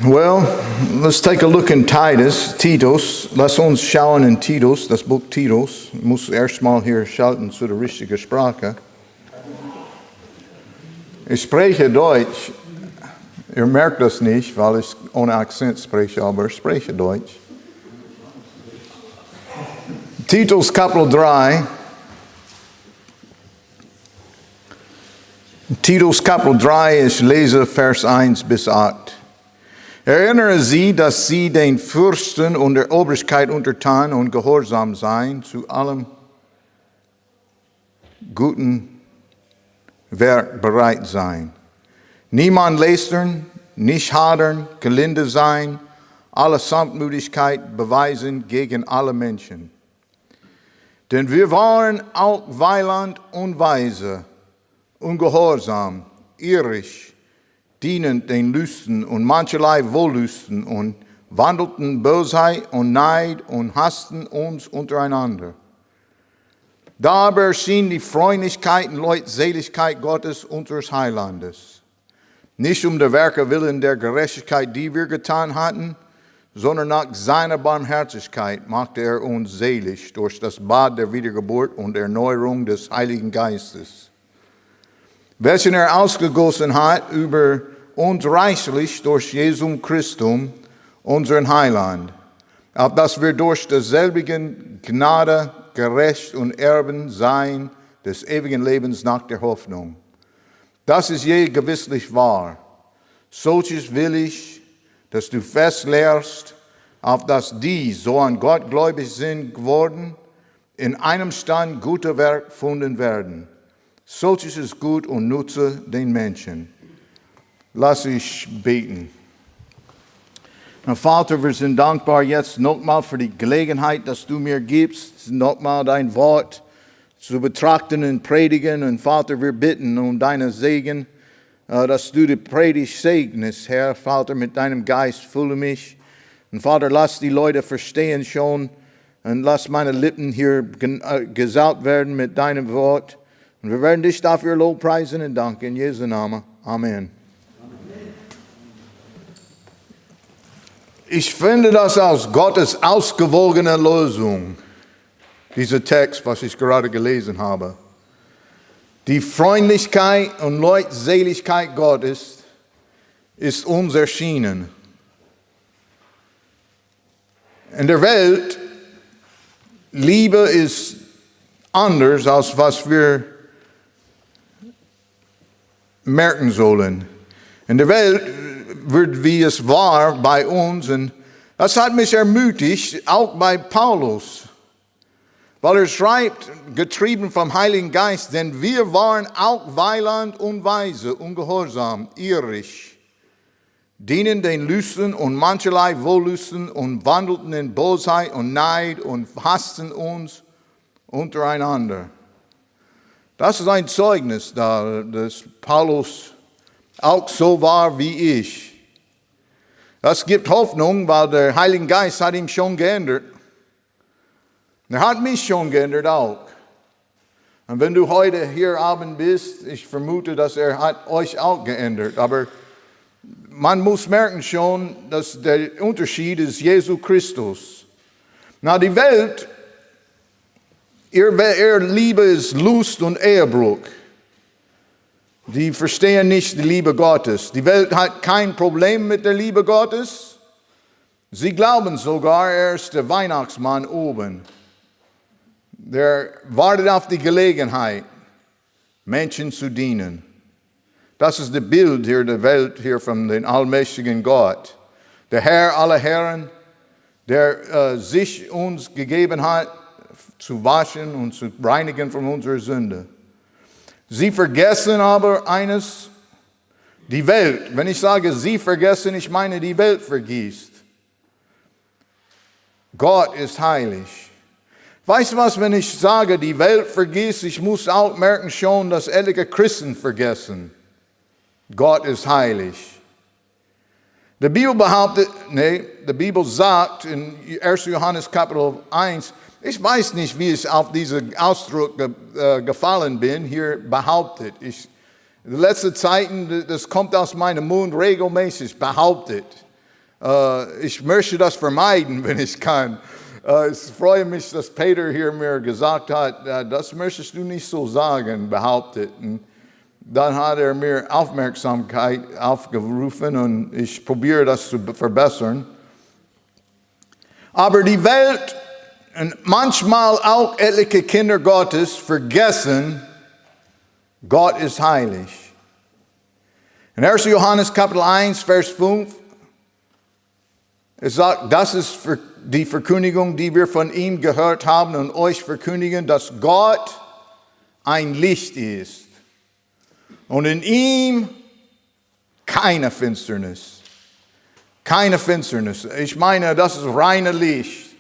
Well, let's take a look in Titus. Lass uns schauen in Titus, das Buch Titus. Ich muss erstmal hier schalten zu der richtigen Sprache. Ich spreche Deutsch. Ihr merkt das nicht, weil ich ohne Akzent spreche, aber ich spreche Deutsch. Titus Kapitel 3. Titus Kapitel 3, ich lese Vers 1 bis 8. Erinnere sie, dass sie den Fürsten und der Obrigkeit untertan und gehorsam seien, zu allem guten Werk bereit sein. Niemand lästern, nicht hadern, gelinde sein, alle Sanftmütigkeit beweisen gegen alle Menschen. Denn wir waren auch weiland und weise, ungehorsam, irrisch, dienend den Lüsten und mancherlei Wollüsten und wandelten Bosheit und Neid und hassten uns untereinander. Da aber erschien die Freundlichkeit und Leutseligkeit Gottes, unseres Heilandes. Nicht um der Werke willen der Gerechtigkeit, die wir getan hatten, sondern nach seiner Barmherzigkeit machte er uns selig durch das Bad der Wiedergeburt und Erneuerung des Heiligen Geistes, welchen er ausgegossen hat über uns reichlich durch Jesus Christus, unseren Heiland, auf dass wir durch derselbigen Gnade gerecht und Erben seien des ewigen Lebens nach der Hoffnung. Das ist je gewisslich wahr. Solches will ich, dass du fest lehrst, auf dass die, so an Gott gläubig sind geworden, in einem Stand guter Werk gefunden werden. Solches ist gut und nutze den Menschen. Lass ich beten. Na, Vater, wir sind dankbar jetzt nochmal für die Gelegenheit, dass du mir gibst, nochmal dein Wort zu betrachten und predigen. Und Vater, wir bitten um deinen Segen, dass du die Predigt segnest, Herr. Vater, mit deinem Geist fülle mich. Und Vater, lass die Leute verstehen schon und lass meine Lippen hier gesalbt werden mit deinem Wort. Und wir werden dich dafür lobpreisen und danken. In Jesu Namen. Amen. Ich finde das als Gottes ausgewogene Lösung, dieser Text, was ich gerade gelesen habe. Die Freundlichkeit und Leutseligkeit Gottes ist uns erschienen. In der Welt, Liebe ist anders, als was wir merken sollen. In der Welt wird, wie es war bei uns, und das hat mich ermutigt, auch bei Paulus, weil er schreibt, getrieben vom Heiligen Geist, denn wir waren auch weiland und weise, ungehorsam, irrisch, dienen den Lüsten und mancherlei Wollüsten und wandelten in Bosheit und Neid und hassten uns untereinander. Das ist ein Zeugnis da, dass Paulus auch so war wie ich. Das gibt Hoffnung, weil der Heilige Geist hat ihn schon geändert. Er hat mich schon geändert auch. Und wenn du heute hier Abend bist, ich vermute, dass er hat euch auch geändert. Aber man muss merken schon, dass der Unterschied ist Jesus Christus. Na, die Welt, ihr Liebe ist Lust und Ehebruch. Die verstehen nicht die Liebe Gottes. Die Welt hat kein Problem mit der Liebe Gottes. Sie glauben sogar, er ist der Weihnachtsmann oben. Der wartet auf die Gelegenheit, Menschen zu dienen. Das ist das Bild hier der Welt, hier von dem allmächtigen Gott. Der Herr aller Herren, der sich uns gegeben hat, zu waschen und zu reinigen von unserer Sünde. Sie vergessen aber eines, die Welt. Wenn ich sage, sie vergessen, ich meine, die Welt vergisst. Gott ist heilig. Weißt du was, wenn ich sage, die Welt vergisst, ich muss auch merken schon, dass etliche Christen vergessen. Gott ist heilig. Die Bibel sagt in 1. Johannes Kapitel 1, ich weiß nicht, wie ich auf diesen Ausdruck gefallen bin, hier behauptet. In letzter Zeit, das kommt aus meinem Mund regelmäßig, behauptet. Ich möchte das vermeiden, wenn ich kann. Ich freue mich, dass Peter hier mir gesagt hat, das möchtest du nicht so sagen, behauptet. Und dann hat er mir Aufmerksamkeit aufgerufen und ich probiere das zu verbessern. Aber die Welt und manchmal auch etliche Kinder Gottes vergessen, Gott ist heilig. In 1. Johannes Kapitel 1, Vers 5, es sagt, das ist die Verkündigung, die wir von ihm gehört haben und euch verkündigen, dass Gott ein Licht ist und in ihm keine Finsternis. Keine Finsternis. Ich meine, das ist reine Licht.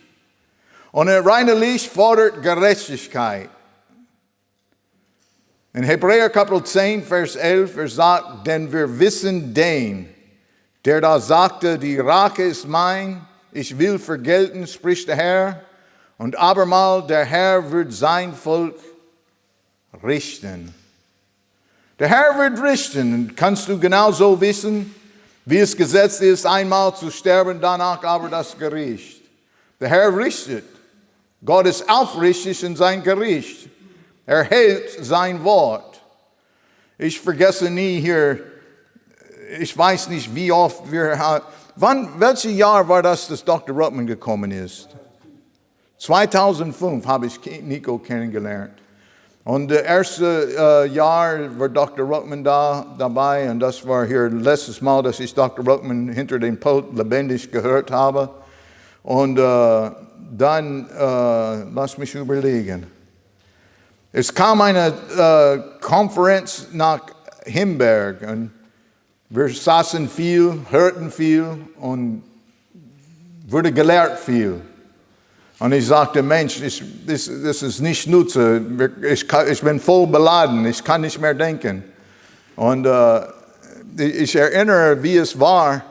Und ein reine Licht fordert Gerechtigkeit. In Hebräer Kapitel 10, Vers 11, sagt, denn wir wissen den, der da sagte, die Rache ist mein, ich will vergelten, spricht der Herr. Und abermal, der Herr wird sein Volk richten. Der Herr wird richten. Und kannst du genauso wissen, wie es gesetzt ist, einmal zu sterben, danach aber das Gericht. Der Herr richtet. Gott ist aufrichtig in sein Gericht. Er hält sein Wort. Ich vergesse nie hier, ich weiß nicht, wie oft welches Jahr war das, dass Dr. Ruckman gekommen ist? 2005 habe ich Nico kennengelernt. Und das erste Jahr war Dr. Ruckman dabei und das war hier letztes Mal, dass ich Dr. Ruckman hinter dem Pult lebendig gehört habe. Und dann, lass mich überlegen. Es kam eine Konferenz nach Himberg und wir saßen viel, hörten viel und wurde gelehrt viel. Und ich sagte, Mensch, das ist nicht nutze. Ich bin voll beladen, ich kann nicht mehr denken. Und ich erinnere, wie es war,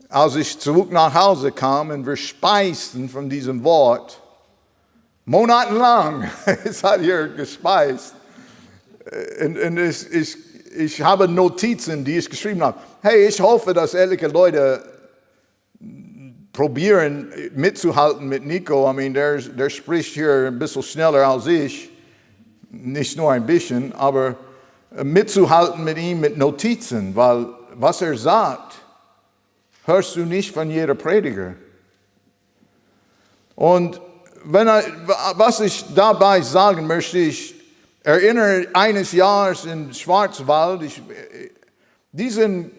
als ich zurück nach Hause kam und wir speisten von diesem Wort. Monatelang, es hat hier gespeist. Und ich habe Notizen, die ich geschrieben habe. Hey, ich hoffe, dass etliche Leute probieren mitzuhalten mit Nico. I mean, der spricht hier ein bisschen schneller als ich. Nicht nur ein bisschen, aber mitzuhalten mit ihm mit Notizen, weil was er sagt, hörst du nicht von jeder Prediger. Und was ich dabei sagen möchte, ich erinnere eines Jahres in Schwarzwald, diese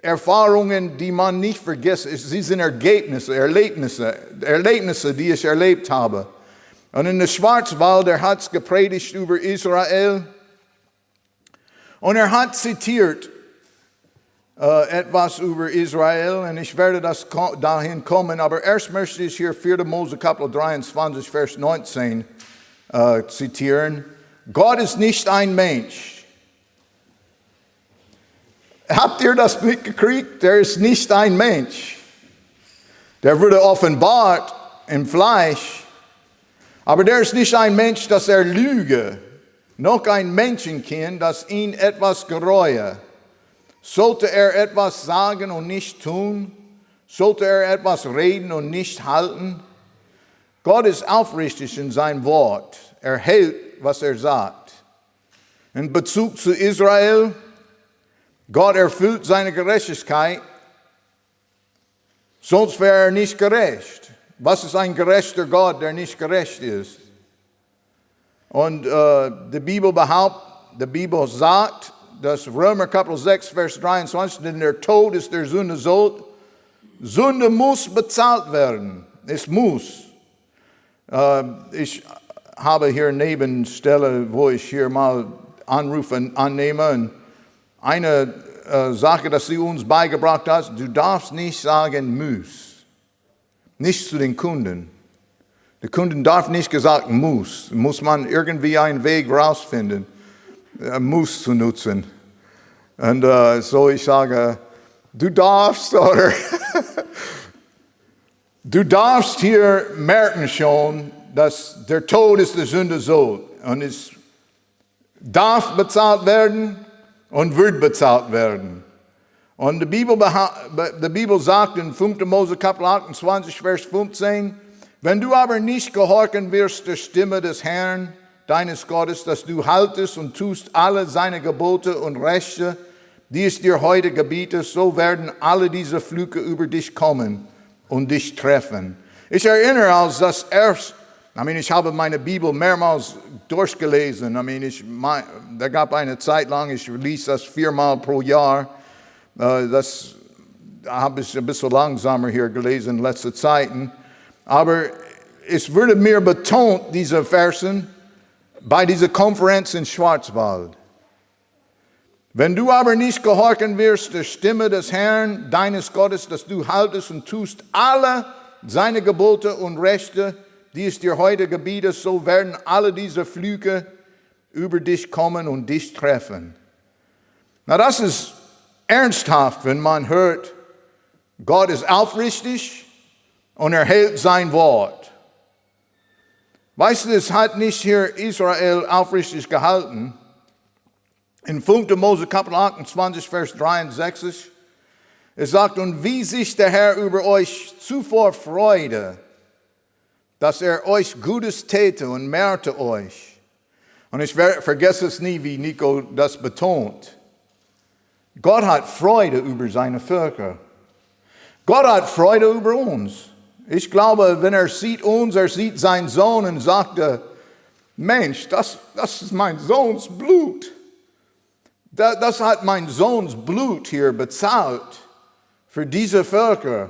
Erfahrungen, die man nicht vergisst, sie sind Erlebnisse, die ich erlebt habe. Und in der Schwarzwald, er hat gepredigt über Israel und er hat zitiert etwas über Israel und ich werde dahin kommen, aber erst möchte ich hier 4. Mose Kapitel 23, Vers 19 zitieren. Gott ist nicht ein Mensch. Habt ihr das mitgekriegt? Der ist nicht ein Mensch. Der wurde offenbart im Fleisch, aber der ist nicht ein Mensch, dass er lüge, noch ein Menschenkind, das ihn etwas gereue. Sollte er etwas sagen und nicht tun? Sollte er etwas reden und nicht halten? Gott ist aufrichtig in sein Wort. Er hält, was er sagt. In Bezug zu Israel, Gott erfüllt seine Gerechtigkeit, sonst wäre er nicht gerecht. Was ist ein gerechter Gott, der nicht gerecht ist? Und die Bibel sagt, dass Römer Kapitel 6, Vers 23, denn der Tod ist der Sünde Sold. Sünde muss bezahlt werden. Es muss. Ich habe hier eine Nebenstelle, wo ich hier mal Anrufe annehme. Und eine Sache, dass sie uns beigebracht hat, du darfst nicht sagen muss. Nicht zu den Kunden. Der Kunden darf nicht gesagt muss. Muss man irgendwie einen Weg rausfinden, muss zu nutzen. Und so ich sage, du darfst oder du darfst hier merken schon, dass der Tod ist der Sünde Sold. Und es darf bezahlt werden und wird bezahlt werden. Und die Bibel sagt in 5. Mose Kapitel 28, Vers 15, wenn du aber nicht gehorchen wirst der Stimme des Herrn, deines Gottes, dass du haltest und tust alle seine Gebote und Rechte, die es dir heute gebietet, so werden alle diese Flüche über dich kommen und dich treffen. Ich erinnere, als das erst, ich habe meine Bibel mehrmals durchgelesen. Da gab eine Zeit lang, ich ließ das 4-mal pro Jahr. Das habe ich ein bisschen langsamer hier gelesen in letzter Zeiten. Aber es wurde mir betont, diese Versen, bei dieser Konferenz in Schwarzwald. Wenn du aber nicht gehorchen wirst der Stimme des Herrn, deines Gottes, dass du haltest und tust alle seine Gebote und Rechte, die es dir heute gebietet, so werden alle diese Flüche über dich kommen und dich treffen. Na, das ist ernsthaft, wenn man hört, Gott ist aufrichtig und er hält sein Wort. Weißt du, es hat nicht hier Israel aufrichtig gehalten. In 5. Mose Kapitel 28, Vers 63, es sagt, und wie sich der Herr über euch zuvor freute, dass er euch Gutes täte und mehrte euch. Und ich vergesse es nie, wie Nico das betont. Gott hat Freude über seine Völker. Gott hat Freude über uns. Ich glaube, wenn er sieht uns, er sieht seinen Sohn und sagte, Mensch, das ist mein Sohns Blut. Das hat mein Sohns Blut hier bezahlt für diese Völker.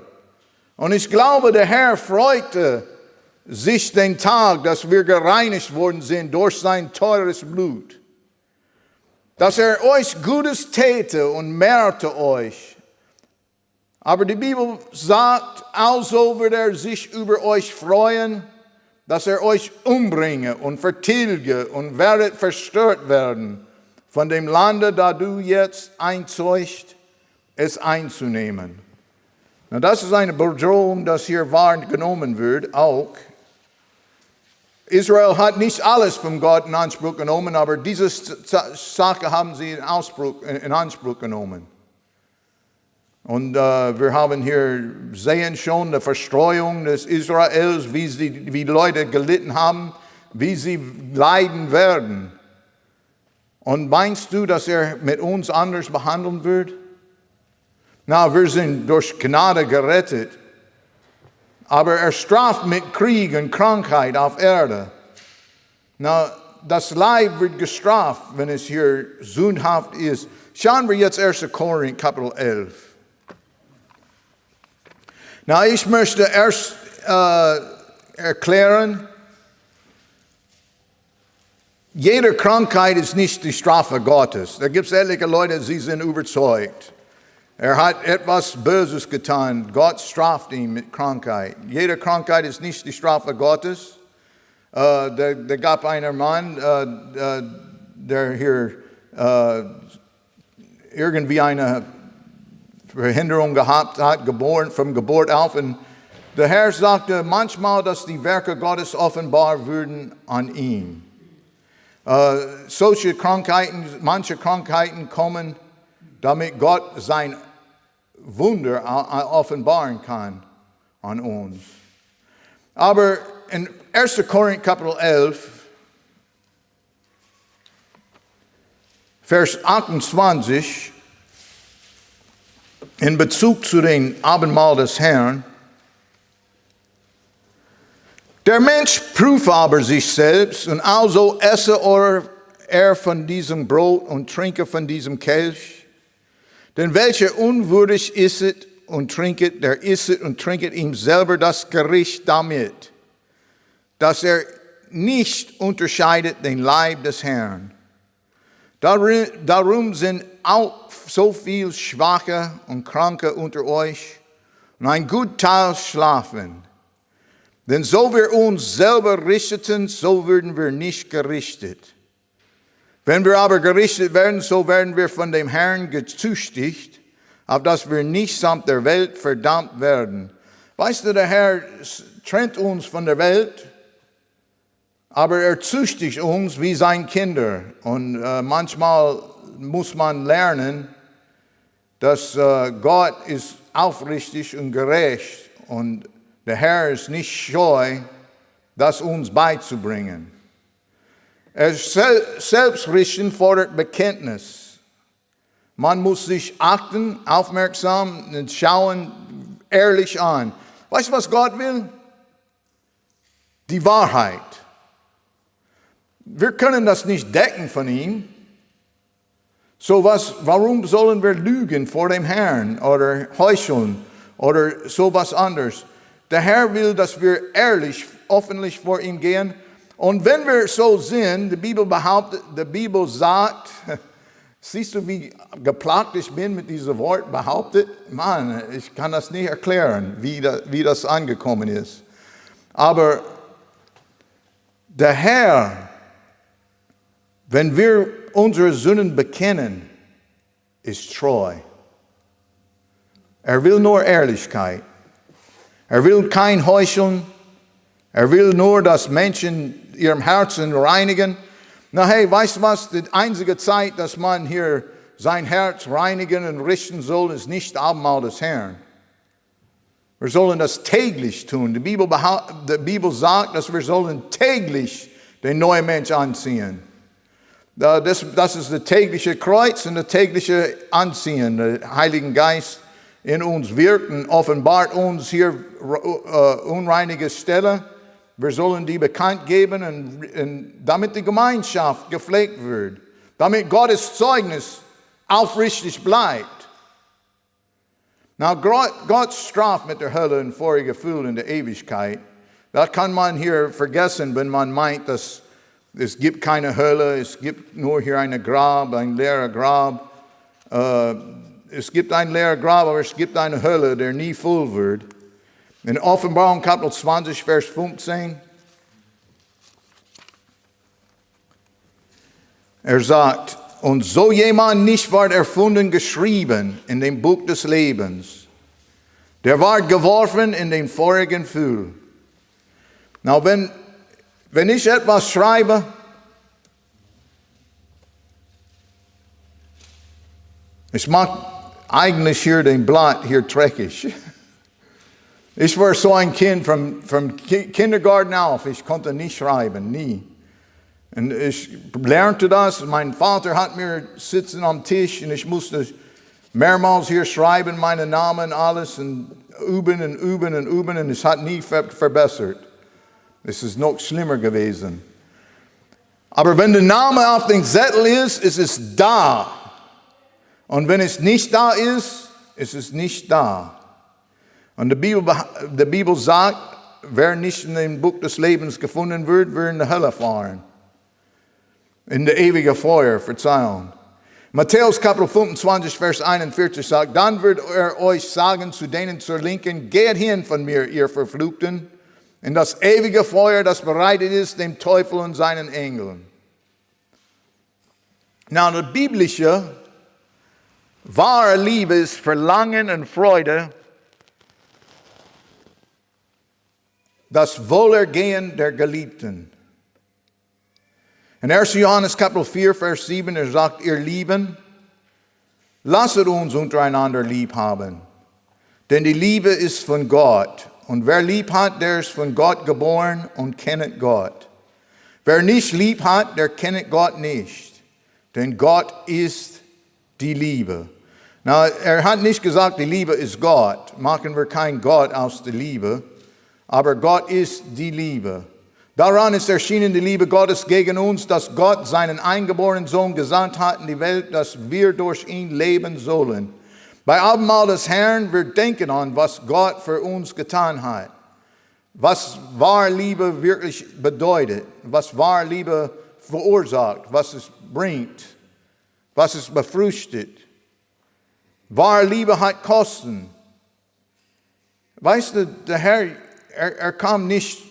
Und ich glaube, der Herr freute sich den Tag, dass wir gereinigt worden sind durch sein teures Blut. Dass er euch Gutes täte und mehrte euch. Aber die Bibel sagt, also wird er sich über euch freuen, dass er euch umbringe und vertilge und werdet verstört werden von dem Lande, da du jetzt einzeugst, es einzunehmen. Na, das ist eine Bedrohung, das hier wahrgenommen wird, auch. Israel hat nicht alles von Gott in Anspruch genommen, aber diese Sache haben sie in Anspruch genommen. Und wir haben hier sehen schon die Verstreuung des Israels, wie die Leute gelitten haben, wie sie leiden werden. Und meinst du, dass er mit uns anders behandeln wird? Na, wir sind durch Gnade gerettet. Aber er straft mit Krieg und Krankheit auf Erde. Na, das Leib wird gestraft, wenn es hier sündhaft ist. Schauen wir jetzt 1. Korinther Kapitel 11. Na, ich möchte erst erklären, jede Krankheit ist nicht die Strafe Gottes. Da gibt es etliche Leute, sie sind überzeugt. Er hat etwas Böses getan. Gott straft ihn mit Krankheit. Jede Krankheit ist nicht die Strafe Gottes. Da gab einen Mann, der hier irgendwie eine Verhinderung gehabt hat, von Geburt auf. Und der Herr sagte manchmal, dass die Werke Gottes offenbar würden an ihm. Solche Krankheiten, manche Krankheiten kommen, damit Gott sein Wunder offenbaren kann an uns. Aber in 1. Korinther Kapitel 11, Vers 28, in Bezug zu dem Abendmahl des Herrn, der Mensch prüfe aber sich selbst und also esse er von diesem Brot und trinke von diesem Kelch. Denn welcher unwürdig isset und trinket, der isset und trinket ihm selber das Gericht damit, dass er nicht unterscheidet den Leib des Herrn. Darum sind auch so viel Schwache und Kranke unter euch und ein gut Teil schlafen. Denn so wir uns selber richteten, so würden wir nicht gerichtet. Wenn wir aber gerichtet werden, so werden wir von dem Herrn gezüchtigt, auf dass wir nicht samt der Welt verdammt werden. Weißt du, der Herr trennt uns von der Welt, aber er züchtigt uns wie seine Kinder. Und manchmal muss man lernen, dass Gott ist aufrichtig und gerecht und der Herr ist nicht scheu, das uns beizubringen. Selbstrichten fordert Bekenntnis. Man muss sich achten, aufmerksam und schauen ehrlich an. Weißt du, was Gott will? Die Wahrheit. Wir können das nicht decken von ihm. Warum sollen wir lügen vor dem Herrn oder heucheln oder sowas anderes? Der Herr will, dass wir ehrlich, öffentlich vor ihm gehen. Und wenn wir so sind, die Bibel sagt, siehst du, wie geplagt ich bin mit diesem Wort behauptet? Mann, ich kann das nicht erklären, wie das angekommen ist. Aber der Herr, wenn wir unsere Sünden bekennen, ist treu. Er will nur Ehrlichkeit. Er will kein Heucheln. Er will nur, dass Menschen ihrem Herzen reinigen. Na hey, weißt du was? Die einzige Zeit, dass man hier sein Herz reinigen und richten soll, ist nicht Abendmahl des Herrn. Wir sollen das täglich tun. Die Bibel sagt, dass wir sollen täglich den neuen Mensch anziehen. Das ist das tägliche Kreuz und das tägliche Anziehen. Der Heilige Geist in uns wirkt und offenbart uns hier unreinige Stellen. Wir sollen die bekannt geben, und damit die Gemeinschaft gepflegt wird. Damit Gottes Zeugnis aufrichtig bleibt. Na, Gottes Strafe mit der Hölle und Vorgefühl in der Ewigkeit, das kann man hier vergessen, wenn man meint, dass es gibt keine Hölle, es gibt nur hier ein leerer Grab. Es gibt ein leerer Grab, aber es gibt eine Hölle, der nie voll wird. In Offenbarung Kapitel 20, Vers 15. Er sagt, und so jemand nicht ward erfunden, geschrieben in dem Buch des Lebens. Der ward geworfen in den vorigen Pfuhl. Na, wenn ich etwas schreibe, ich mag eigentlich hier den Blatt hier dreckig. Ich war so ein Kind vom Kindergarten auf. Ich konnte nicht schreiben, nie. Und ich lernte das. Mein Vater hat mir sitzen am Tisch und ich musste mehrmals hier schreiben, meinen Namen, alles und üben und üben und üben und es hat nie verbessert. Es ist noch schlimmer gewesen. Aber wenn der Name auf dem Zettel ist, ist es da. Und wenn es nicht da ist, ist es nicht da. Und die Bibel sagt, wer nicht in dem Buch des Lebens gefunden wird, wird in die Hölle fahren. In der ewige Feuer, Verzeihung. Matthäus Kapitel 25, Vers 41 sagt, dann wird er euch sagen zu denen zur Linken, geht hin von mir, ihr Verfluchten, in das ewige Feuer, das bereitet ist dem Teufel und seinen Engeln. Na, die biblische wahre Liebe ist Verlangen und Freude, das Wohlergehen der Geliebten. In 1. Johannes Kapitel 4, Vers 7, er sagt, ihr Lieben, lasset uns untereinander lieb haben. Denn die Liebe ist von Gott. Und wer lieb hat, der ist von Gott geboren und kennet Gott. Wer nicht lieb hat, der kennet Gott nicht. Denn Gott ist die Liebe. Na, er hat nicht gesagt, die Liebe ist Gott. Machen wir kein Gott aus der Liebe. Aber Gott ist die Liebe. Daran ist erschienen die Liebe Gottes gegen uns, dass Gott seinen eingeborenen Sohn gesandt hat in die Welt, dass wir durch ihn leben sollen. Bei Abendmahl des Herrn, wir denken an, was Gott für uns getan hat. Was wahre Liebe wirklich bedeutet. Was wahre Liebe verursacht. Was es bringt. Was es befruchtet. Wahre Liebe hat Kosten. Weißt du, der Herr, er kam nicht.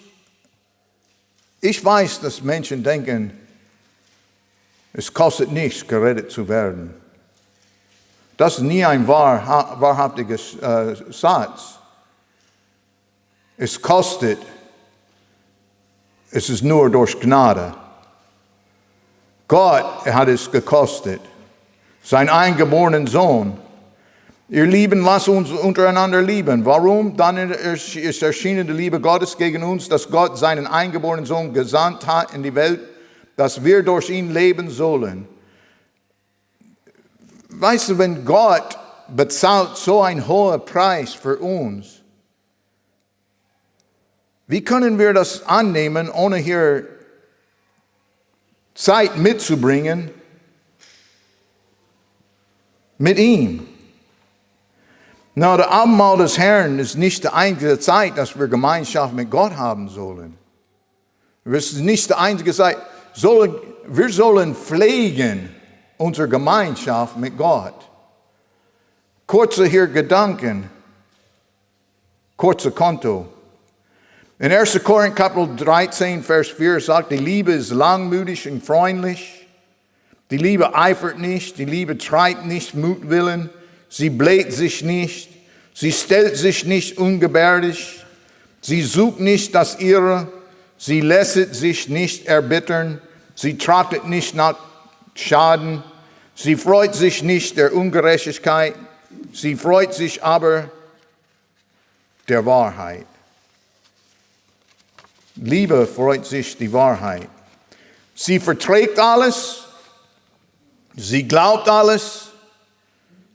Ich weiß, dass Menschen denken, es kostet nichts, gerettet zu werden. Das ist nie ein wahrhaftiger Satz. Es kostet, es ist nur durch Gnade. Gott hat es gekostet. Sein eingeborenen Sohn. Ihr Lieben, lasst uns untereinander lieben. Warum? Dann ist erschienen die Liebe Gottes gegen uns, dass Gott seinen eingeborenen Sohn gesandt hat in die Welt, dass wir durch ihn leben sollen. Weißt du, wenn Gott bezahlt so einen hohen Preis für uns, wie können wir das annehmen, ohne hier Zeit mitzubringen mit ihm? Na, der Abendmahl des Herrn ist nicht die einzige Zeit, dass wir Gemeinschaft mit Gott haben sollen. Es ist nicht die einzige Zeit. Wir sollen pflegen unsere Gemeinschaft mit Gott. Kurze hier Gedanken, kurze Konto. In 1. Korinther Kapitel 13, Vers 4 sagt, die Liebe ist langmütig und freundlich. Die Liebe eifert nicht, die Liebe treibt nicht Mutwillen, sie bläht sich nicht, sie stellt sich nicht ungebärdig, sie sucht nicht das Ihre, sie lässt sich nicht erbittern, sie trachtet nicht nach Schaden, sie freut sich nicht der Ungerechtigkeit, sie freut sich aber der Wahrheit. Liebe freut sich die Wahrheit. Sie verträgt alles, sie glaubt alles,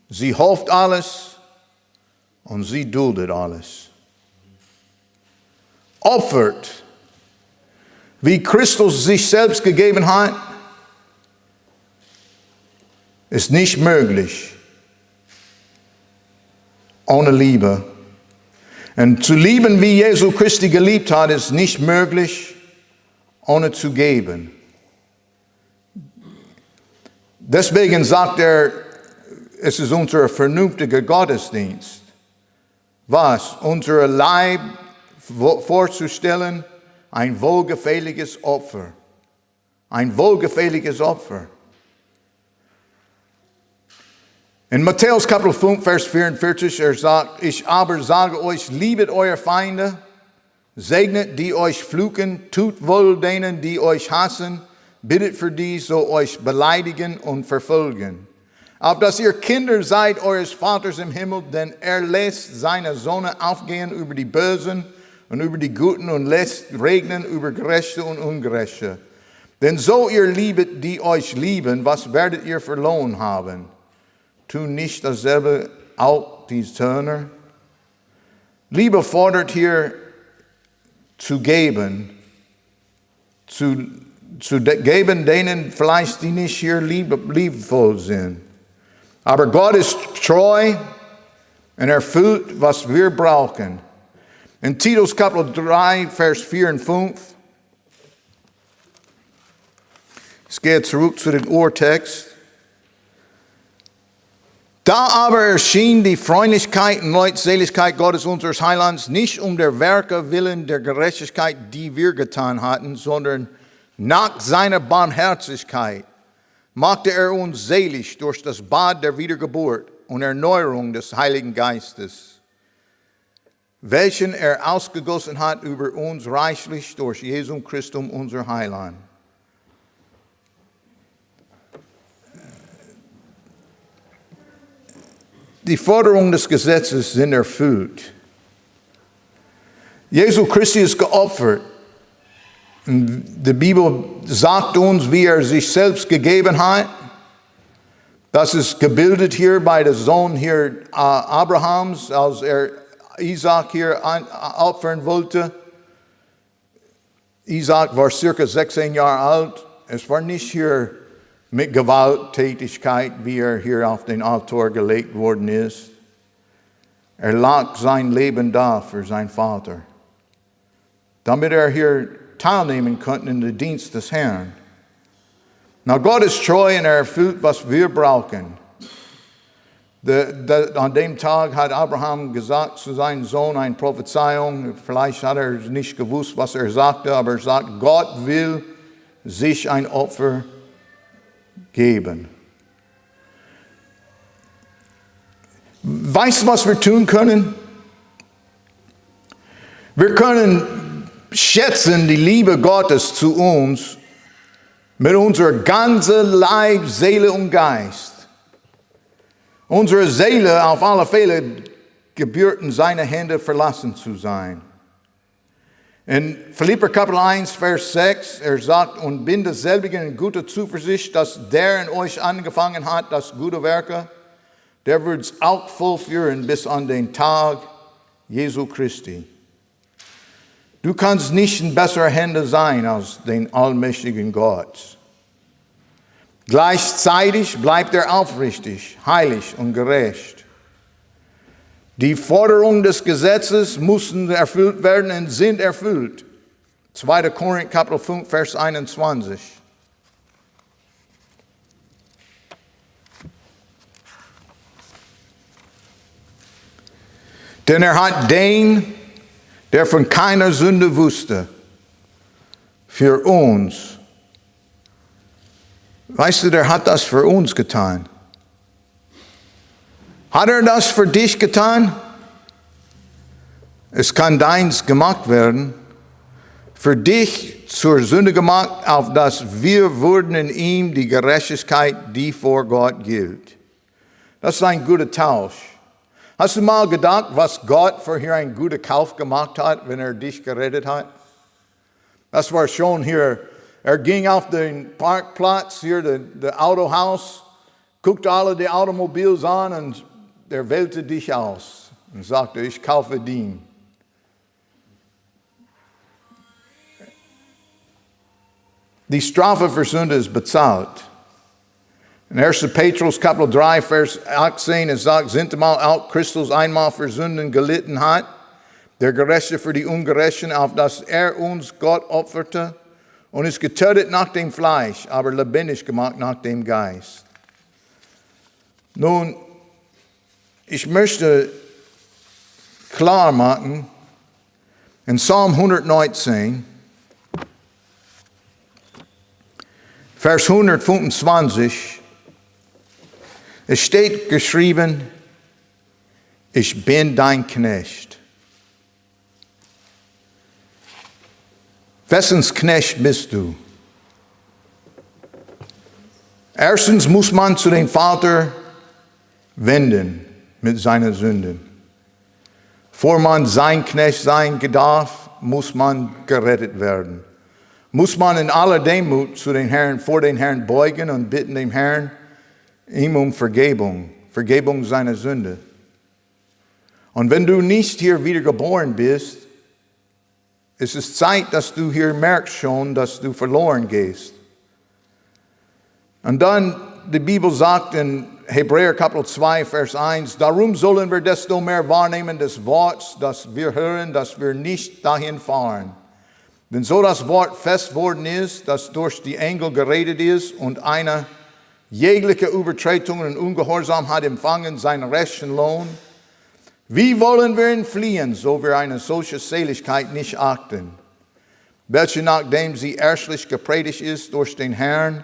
sie hofft alles und sie duldet alles. Opfert, wie Christus sich selbst gegeben hat, ist nicht möglich ohne Liebe. Und zu lieben, wie Jesu Christi geliebt hat, ist nicht möglich, ohne zu geben. Deswegen sagt er, es ist unser vernünftiger Gottesdienst. Was? Unser Leib vorzustellen, ein wohlgefälliges Opfer. Ein wohlgefälliges Opfer. In Matthäus Kapitel 5, Vers 44, er sagt, ich aber sage euch, liebet eure Feinde, segnet die euch fluchen, tut wohl denen, die euch hassen, bittet für die, so euch beleidigen und verfolgen. Auf dass ihr Kinder seid eures Vaters im Himmel, denn er lässt seine Sonne aufgehen über die Bösen und über die Guten und lässt regnen über Gerechte und Ungerechte. Denn so ihr liebet, die euch lieben, was werdet ihr für Lohn haben? Tun nicht dasselbe auch die Zöllner? Liebe fordert hier zu geben, zu geben denen vielleicht, die nicht hier liebevoll sind. Aber Gott ist treu und erfüllt, was wir brauchen. In Titus Kapitel 3, Vers 4 und 5. Es geht zurück zu dem Urtext. Da aber erschien die Freundlichkeit und Leutseligkeit Gottes unseres Heilands nicht um der Werke willen der Gerechtigkeit, die wir getan hatten, sondern nach seiner Barmherzigkeit machte er uns selig durch das Bad der Wiedergeburt und Erneuerung des Heiligen Geistes, welchen er ausgegossen hat über uns reichlich durch Jesus Christus, unser Heiland. Die Forderungen des Gesetzes sind erfüllt. Jesu Christi ist geopfert. Die Bibel sagt uns, wie er sich selbst gegeben hat. Das ist gebildet hier bei dem Sohn hier Abrahams, als er Isaac hier opfern wollte. Isaac war circa 16 Jahre alt. Es war nicht hier mit Gewalttätigkeit, wie er hier auf den Altar gelegt worden ist. Er lag sein Leben da für seinen Vater, damit er hier teilnehmen konnte in den Dienst des Herrn. Na, Gott ist treu und er erfüllt, was wir brauchen. An dem Tag hat Abraham gesagt zu seinem Sohn eine Prophezeiung. Vielleicht hat er nicht gewusst, was er sagte, aber er sagt, Gott will sich ein Opfer geben. Weißt du, was wir tun können? Wir können schätzen die Liebe Gottes zu uns mit unserer ganzen Leib, Seele und Geist. Unsere Seele auf alle Fälle gebührt in seine Hände verlassen zu sein. In Philipper Kapitel 1, Vers 6, sagt, und bin desselbigen in guter Zuversicht, dass der in euch angefangen hat, das gute Werke, der wird es auch vollführen bis an den Tag Jesu Christi. Du kannst nicht in besserer Hände sein als den allmächtigen Gott. Gleichzeitig bleibt er aufrichtig, heilig und gerecht. Die Forderungen des Gesetzes mussten erfüllt werden und sind erfüllt. 2. Korinther Kapitel 5, Vers 21. Denn er hat den, der von keiner Sünde wusste, für uns. Weißt du, der hat das für uns getan. Hat er das für dich getan? Es kann deins gemacht werden, für dich zur Sünde gemacht, auf dass wir wurden in ihm die Gerechtigkeit, die vor Gott gilt. Das ist ein guter Tausch. Hast du mal gedacht, was Gott für hier einen guten Kauf gemacht hat, wenn er dich gerettet hat? Das war schon hier. Er ging auf den Parkplatz, hier das Autohaus, guckte alle die Automobils an und er wählte dich aus und sagte, ich kaufe den. Die Strafe für Sünde ist bezahlt. In 1. Petrus Kapitel 3, Vers 18, es sagt, sintemal auch Christus einmal für Sünden gelitten hat, der Gerechte für die Ungerechten, auf dass er uns Gott opferte und ist getötet nach dem Fleisch, aber lebendig gemacht nach dem Geist. Nun, ich möchte klar machen, in Psalm 119, Vers 125, es steht geschrieben, ich bin dein Knecht. Wessens Knecht bist du? Erstens muss man zu dem Vater wenden mit seinen Sünden. Bevor man sein Knecht sein darf, muss man gerettet werden. Muss man in aller Demut zu den Herrn, vor den Herrn beugen und bitten dem Herrn, ihm um Vergebung seiner Sünde. Und wenn du nicht hier wiedergeboren bist, es ist Zeit, dass du hier merkst schon, dass du verloren gehst. Und dann, die Bibel sagt in Hebräer Kapitel 2, Vers 1, darum sollen wir desto mehr wahrnehmen des Wortes, das wir hören, dass wir nicht dahin fahren. Denn so das Wort fest worden ist, das durch die Engel geredet ist und eine jegliche Übertretung und Ungehorsam hat empfangen seinen rechten Lohn. Wie wollen wir entfliehen, so wir eine solche Seligkeit nicht achten, welche nachdem sie erstlich gepredigt ist durch den Herrn,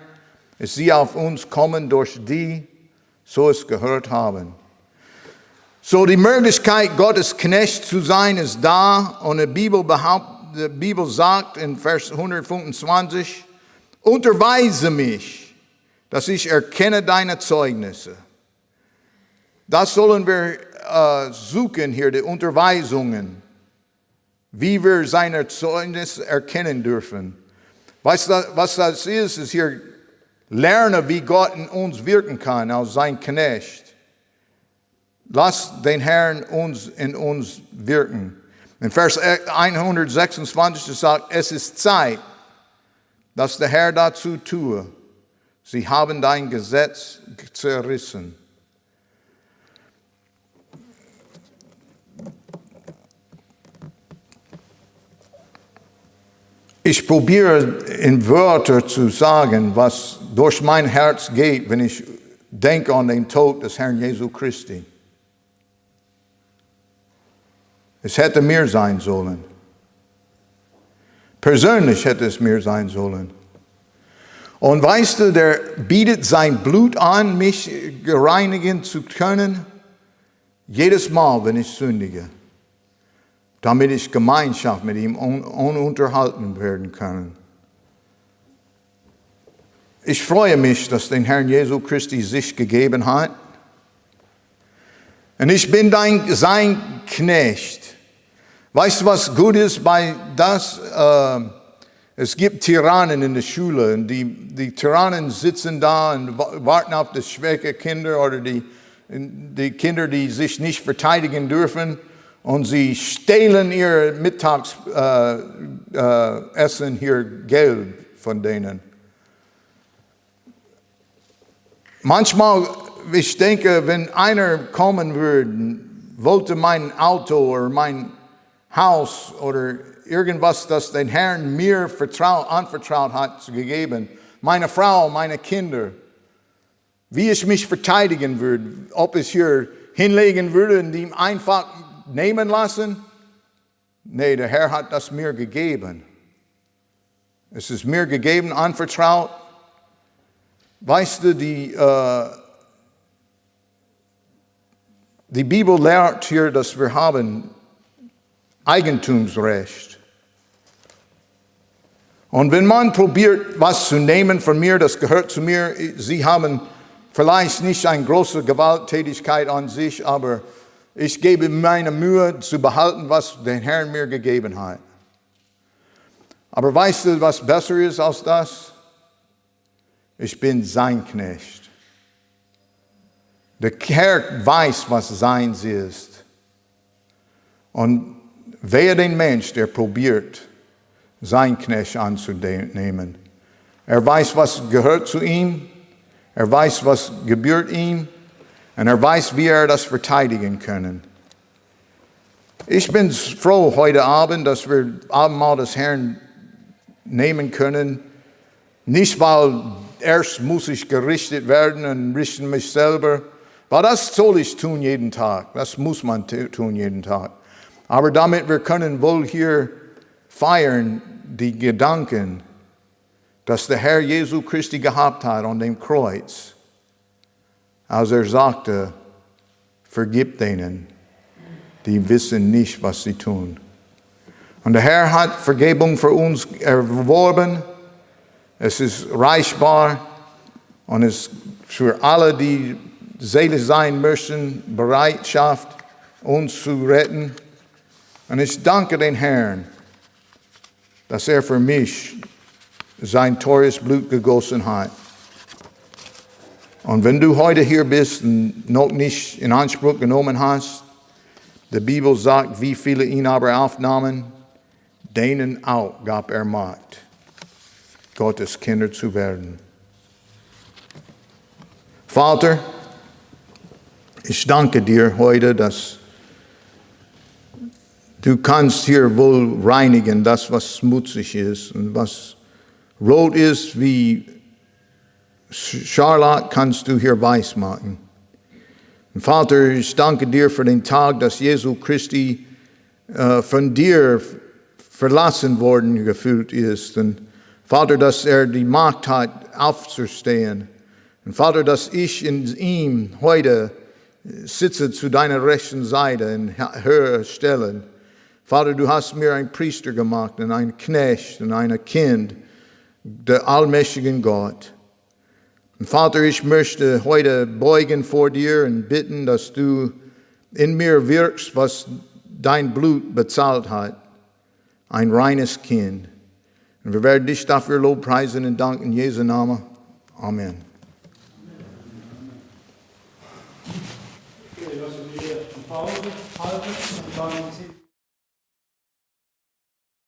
ist sie auf uns kommen durch die, so es gehört haben. So die Möglichkeit, Gottes Knecht zu sein, ist da und die Bibel sagt in Vers 125, unterweise mich, dass ich erkenne deine Zeugnisse. Das sollen wir suchen hier, die Unterweisungen, wie wir seine Zeugnisse erkennen dürfen. Weißt du, was das ist? Ist hier lernen, wie Gott in uns wirken kann, als sein Knecht. Lass den Herrn in uns wirken. In Vers 126 sagt, es ist Zeit, dass der Herr dazu tue. Sie haben dein Gesetz zerrissen. Ich probiere in Wörtern zu sagen, was durch mein Herz geht, wenn ich denke an den Tod des Herrn Jesu Christi. Es hätte mir sein sollen. Persönlich hätte es mir sein sollen. Und weißt du, der bietet sein Blut an, mich reinigen zu können, jedes Mal, wenn ich sündige, damit ich Gemeinschaft mit ihm ununterhalten werden kann. Ich freue mich, dass den Herrn Jesu Christi sich gegeben hat. Und ich bin sein Knecht. Weißt du, was gut ist bei das? Es gibt Tyrannen in der Schule und die Tyrannen sitzen da und warten auf die schwachen Kinder oder die Kinder, die sich nicht verteidigen dürfen, und sie stehlen ihr Mittagessen hier Geld von denen. Manchmal, ich denke, wenn einer kommen würde, wollte mein Auto oder mein Haus oder irgendwas, das den Herrn mir anvertraut hat, gegeben, meine Frau, meine Kinder, wie ich mich verteidigen würde, ob ich hier hinlegen würde und ihm einfach nehmen lassen? Nee, der Herr hat das mir gegeben. Es ist mir gegeben, anvertraut. Weißt du, die Bibel lehrt hier, dass wir haben Eigentumsrecht. Und wenn man probiert, was zu nehmen von mir, das gehört zu mir, sie haben vielleicht nicht eine große Gewalttätigkeit an sich, aber ich gebe meine Mühe zu behalten, was der Herr mir gegeben hat. Aber weißt du, was besser ist als das? Ich bin sein Knecht. Der Herr weiß, was seins ist. Und wehe den Mensch, der probiert, sein Knecht anzunehmen. Er weiß, was gehört zu ihm. Er weiß, was gebührt ihm. Und er weiß, wie er das verteidigen kann. Ich bin froh heute Abend, dass wir Abendmahl des Herrn nehmen können. Nicht, weil erst muss ich gerichtet werden und richten mich selber. Weil das soll ich tun jeden Tag. Das muss man tun jeden Tag. Aber damit wir können wohl hier feiern, die Gedanken, dass der Herr Jesu Christi gehabt hat an dem Kreuz, als er sagte, vergib denen, die wissen nicht, was sie tun. Und der Herr hat Vergebung für uns erworben. Es ist reichbar und es ist für alle, die selig sein möchten, Bereitschaft, uns zu retten. Und ich danke den Herrn, dass er für mich sein teures Blut gegossen hat. Und wenn du heute hier bist und noch nicht in Anspruch genommen hast, die Bibel sagt, wie viele ihn aber aufnahmen, denen auch gab er Macht, Gottes Kinder zu werden. Vater, ich danke dir heute, dass du kannst hier wohl reinigen, das, was schmutzig ist und was rot ist wie Scharlat, kannst du hier weiß machen. Und Vater, ich danke dir für den Tag, dass Jesu Christi von dir verlassen worden gefühlt ist. Und Vater, dass er die Macht hat, aufzustehen. Und Vater, dass ich in ihm heute sitze zu deiner rechten Seite in höherer Stelle. Vater, du hast mir einen Priester gemacht und einen Knecht und ein Kind der allmächtigen Gott. Und Vater, ich möchte heute beugen vor dir und bitten, dass du in mir wirkst, was dein Blut bezahlt hat. Ein reines Kind. Und wir werden dich dafür lobpreisen und danken in Jesu Namen. Amen. Okay, lassen wir eine Pause halten und dann